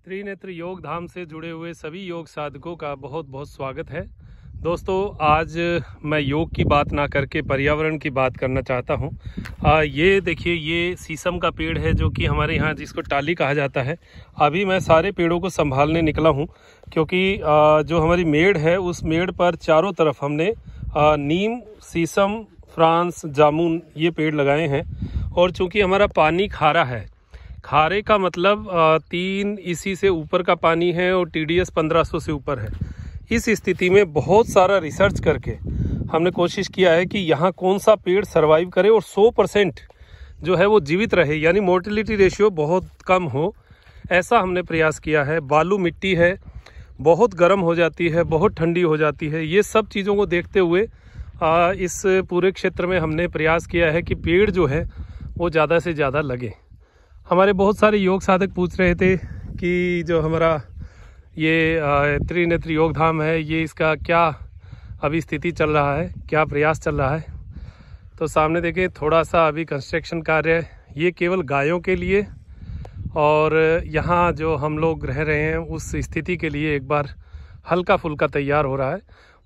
त्रिनेत्र योग धाम से जुड़े हुए सभी योग साधकों का बहुत बहुत स्वागत है। दोस्तों, आज मैं योग की बात ना करके पर्यावरण की बात करना चाहता हूँ। ये देखिए, ये शीशम का पेड़ है जो कि हमारे यहाँ जिसको टाली कहा जाता है। अभी मैं सारे पेड़ों को संभालने निकला हूँ क्योंकि जो हमारी मेड़ है उस मेड़ पर चारों तरफ हमने नीम, शीशम, फ्रांस, जामुन ये पेड़ लगाए हैं। और चूँकि हमारा पानी खारा है, खारे का मतलब 3 इसी से ऊपर का पानी है और TDS 1500 से ऊपर है। इस स्थिति में बहुत सारा रिसर्च करके हमने कोशिश किया है कि यहाँ कौन सा पेड़ सरवाइव करे और 100% जो है वो जीवित रहे, यानी मोर्टेलिटी रेशियो बहुत कम हो, ऐसा हमने प्रयास किया है। बालू मिट्टी है, बहुत गर्म हो जाती है, बहुत ठंडी हो जाती है। ये सब चीज़ों को देखते हुए इस पूरे क्षेत्र में हमने प्रयास किया है कि पेड़ जो है वो ज़्यादा से ज़्यादा लगे। हमारे बहुत सारे योग साधक पूछ रहे थे कि जो हमारा ये त्रिनेत्र योग धाम है, ये इसका क्या अभी स्थिति चल रहा है, क्या प्रयास चल रहा है। तो सामने देखें, थोड़ा सा अभी कंस्ट्रक्शन कार्य है। ये केवल गायों के लिए और यहाँ जो हम लोग रह रहे हैं उस स्थिति के लिए एक बार हल्का फुल्का तैयार हो रहा है।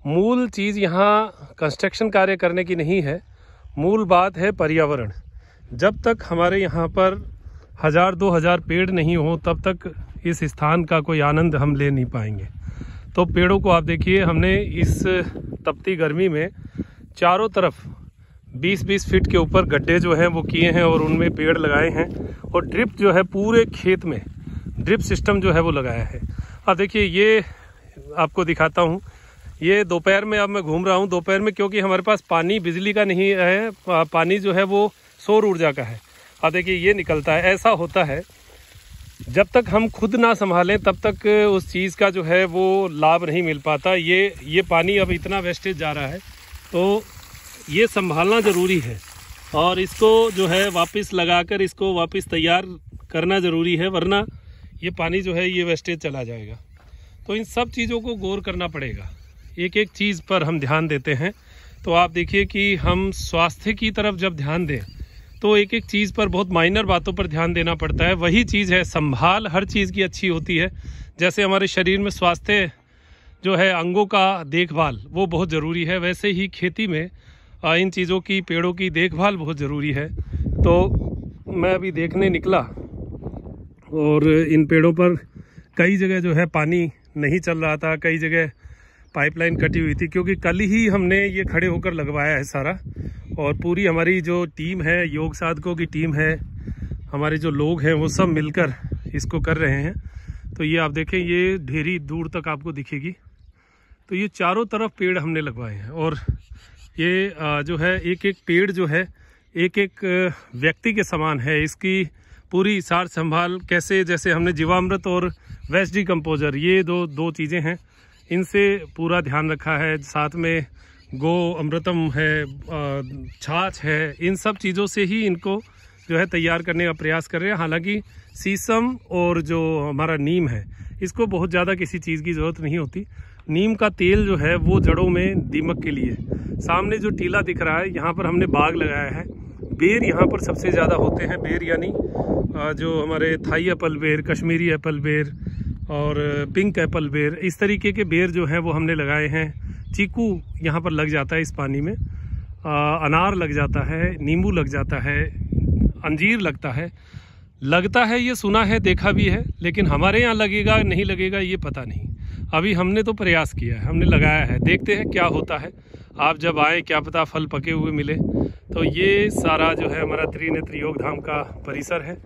मूल चीज़ यहाँ कंस्ट्रक्शन कार्य करने की नहीं है, मूल बात है पर्यावरण। जब तक हमारे यहाँ पर 1000-2000 पेड़ नहीं हो तब तक इस स्थान का कोई आनंद हम ले नहीं पाएंगे। तो पेड़ों को आप देखिए, हमने इस तपती गर्मी में चारों तरफ 20-20 फीट के ऊपर गड्ढे जो हैं वो किए हैं और उनमें पेड़ लगाए हैं। और ड्रिप जो है पूरे खेत में ड्रिप सिस्टम जो है वो लगाया है। अब देखिए, ये आपको दिखाता हूँ। ये दोपहर में अब मैं घूम रहा हूँ दोपहर में, क्योंकि हमारे पास पानी बिजली का नहीं है, पानी जो है वो सौर ऊर्जा का है। अब देखिए, ये निकलता है। ऐसा होता है, जब तक हम खुद ना संभालें तब तक उस चीज़ का जो है वो लाभ नहीं मिल पाता। ये पानी अब इतना वेस्टेज जा रहा है, तो ये संभालना ज़रूरी है और इसको जो है वापस लगाकर इसको वापस तैयार करना ज़रूरी है, वरना ये पानी जो है ये वेस्टेज चला जाएगा। तो इन सब चीज़ों को गौर करना पड़ेगा। एक एक चीज़ पर हम ध्यान देते हैं। तो आप देखिए कि हम स्वास्थ्य की तरफ जब ध्यान दें तो एक एक चीज़ पर, बहुत माइनर बातों पर ध्यान देना पड़ता है। वही चीज़ है, संभाल हर चीज़ की अच्छी होती है। जैसे हमारे शरीर में स्वास्थ्य जो है, अंगों का देखभाल वो बहुत ज़रूरी है, वैसे ही खेती में इन चीज़ों की, पेड़ों की देखभाल बहुत ज़रूरी है। तो मैं अभी देखने निकला और इन पेड़ों पर कई जगह जो है पानी नहीं चल रहा था, कई जगह पाइपलाइन कटी हुई थी, क्योंकि कल ही हमने ये खड़े होकर लगवाया है सारा। और पूरी हमारी जो टीम है, योग साधकों की टीम है, हमारे जो लोग हैं वो सब मिलकर इसको कर रहे हैं। तो ये आप देखें, ये ढेरी दूर तक आपको दिखेगी। तो ये चारों तरफ पेड़ हमने लगवाए हैं और ये जो है एक एक पेड़ जो है एक एक व्यक्ति के समान है। इसकी पूरी सार संभाल कैसे, जैसे हमने जीवामृत और वेस्ट डिकम्पोजर, ये दो चीज़ें हैं, इनसे पूरा ध्यान रखा है। साथ में गो अमृतम है, छाछ है, इन सब चीज़ों से ही इनको जो है तैयार करने का प्रयास कर रहे हैं। हालांकि शीशम और जो हमारा नीम है, इसको बहुत ज़्यादा किसी चीज़ की ज़रूरत नहीं होती। नीम का तेल जो है वो जड़ों में दीमक के लिए। सामने जो टीला दिख रहा है, यहाँ पर हमने बाग लगाया है। बेर यहाँ पर सबसे ज़्यादा होते हैं। बेर यानी जो हमारे थाई एप्पल बेर, कश्मीरी एप्पल बेर और पिंक एप्पल बेर, इस तरीके के बेर जो हैं वो हमने लगाए हैं। चीकू यहाँ पर लग जाता है इस पानी में, अनार लग जाता है, नींबू लग जाता है, अंजीर लगता है ये सुना है, देखा भी है, लेकिन हमारे यहाँ लगेगा नहीं लगेगा ये पता नहीं। अभी हमने तो प्रयास किया है, हमने लगाया है, देखते हैं क्या होता है। आप जब आए, क्या पता फल पके हुए मिले। तो ये सारा जो है हमारा त्रिनेत्र योग धाम का परिसर है।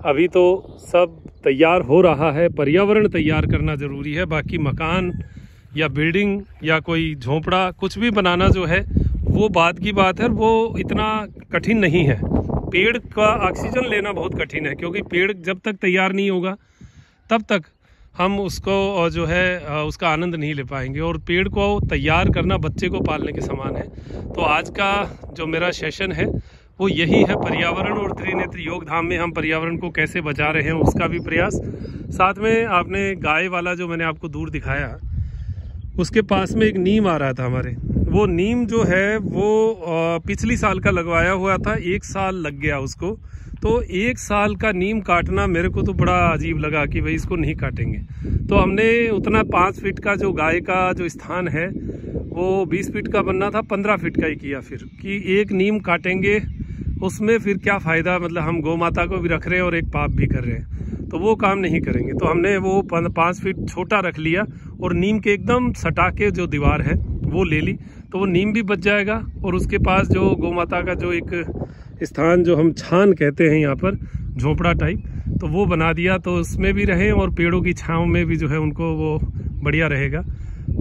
अभी तो सब तैयार हो रहा है, पर्यावरण तैयार करना ज़रूरी है। बाकी मकान या बिल्डिंग या कोई झोंपड़ा कुछ भी बनाना जो है वो बाद की बात है, वो इतना कठिन नहीं है। पेड़ का ऑक्सीजन लेना बहुत कठिन है, क्योंकि पेड़ जब तक तैयार नहीं होगा तब तक हम उसको जो है उसका आनंद नहीं ले पाएंगे। और पेड़ को तैयार करना बच्चे को पालने के समान है। तो आज का जो मेरा सेशन है वो यही है, पर्यावरण और त्रिनेत्र योग धाम में हम पर्यावरण को कैसे बचा रहे हैं उसका भी प्रयास। साथ में आपने गाय वाला जो मैंने आपको दूर दिखाया, उसके पास में एक नीम आ रहा था हमारे, वो नीम जो है वो पिछली साल का लगवाया हुआ था, 1 साल लग गया उसको। तो 1 साल का नीम काटना मेरे को तो बड़ा अजीब लगा कि भाई इसको नहीं काटेंगे। तो हमने उतना 5 फीट का जो गाय का जो स्थान है वो 20 फीट का बनना था, 15 फीट का ही किया फिर कि एक नीम काटेंगे उसमें फिर क्या फ़ायदा, मतलब हम गौ माता को भी रख रहे हैं और एक पाप भी कर रहे हैं, तो वो काम नहीं करेंगे। तो हमने वो 5 फीट छोटा रख लिया और नीम के एकदम सटा के जो दीवार है वो ले ली, तो वो नीम भी बच जाएगा और उसके पास जो गौ माता का जो एक स्थान जो हम छान कहते हैं यहाँ पर झोपड़ा टाइप, तो वो बना दिया, तो उसमें भी रहें और पेड़ों की छांव में भी जो है उनको वो बढ़िया रहेगा।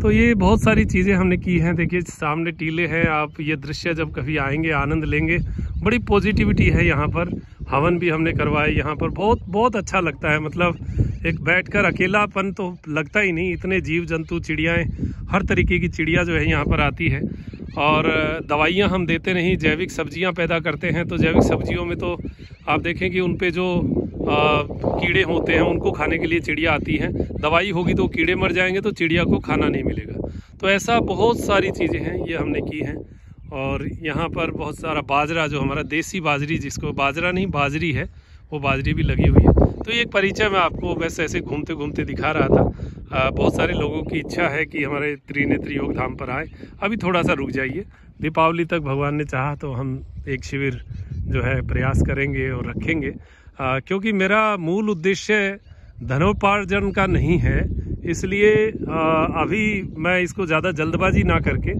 तो ये बहुत सारी चीज़ें हमने की हैं। देखिए सामने टीले हैं, आप ये दृश्य जब कभी आएंगे आनंद लेंगे, बड़ी पॉजिटिविटी है यहाँ पर। हवन भी हमने करवाए यहाँ पर, बहुत अच्छा लगता है। मतलब एक बैठकर अकेलापन तो लगता ही नहीं, इतने जीव जंतु चिड़ियाएँ, हर तरीके की चिड़िया जो है यहाँ पर आती है। और दवाइयाँ हम देते नहीं, जैविक सब्जियाँ पैदा करते हैं, तो जैविक सब्जियों में तो आप देखें कि उन पे जो कीड़े होते हैं उनको खाने के लिए चिड़िया आती हैं। दवाई होगी तो कीड़े मर जाएंगे, तो चिड़िया को खाना नहीं मिलेगा। तो ऐसा बहुत सारी चीज़ें हैं ये हमने की हैं। और यहाँ पर बहुत सारा बाजरा, जो हमारा देसी बाजरी, जिसको बाजरा नहीं बाजरी है, वो बाजरी भी लगी हुई है। तो ये एक परिचय मैं आपको बस ऐसे घूमते घूमते दिखा रहा था। बहुत सारे लोगों की इच्छा है कि हमारे त्रिनेत्र योग धाम पर आए, अभी थोड़ा सा रुक जाइए, दीपावली तक भगवान ने चाहा तो हम एक शिविर जो है प्रयास करेंगे और रखेंगे। क्योंकि मेरा मूल उद्देश्य धनोपार्जन का नहीं है, इसलिए अभी मैं इसको ज़्यादा जल्दबाजी ना करके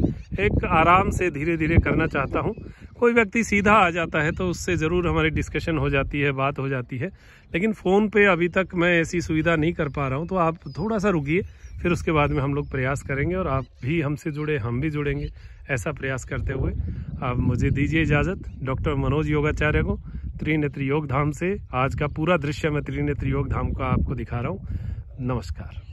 एक आराम से धीरे धीरे करना चाहता हूँ। कोई व्यक्ति सीधा आ जाता है तो उससे ज़रूर हमारी डिस्कशन हो जाती है, बात हो जाती है, लेकिन फ़ोन पे अभी तक मैं ऐसी सुविधा नहीं कर पा रहा हूँ। तो आप थोड़ा सा रुकिए, फिर उसके बाद में हम लोग प्रयास करेंगे और आप भी हमसे जुड़े, हम भी जुड़ेंगे, ऐसा प्रयास करते हुए आप मुझे दीजिए इजाज़त। डॉक्टर मनोज योगाचार्य को त्रिनेत्र योग धाम से आज का पूरा दृश्य मैं त्रिनेत्र योग धाम का आपको दिखा रहा हूँ। नमस्कार।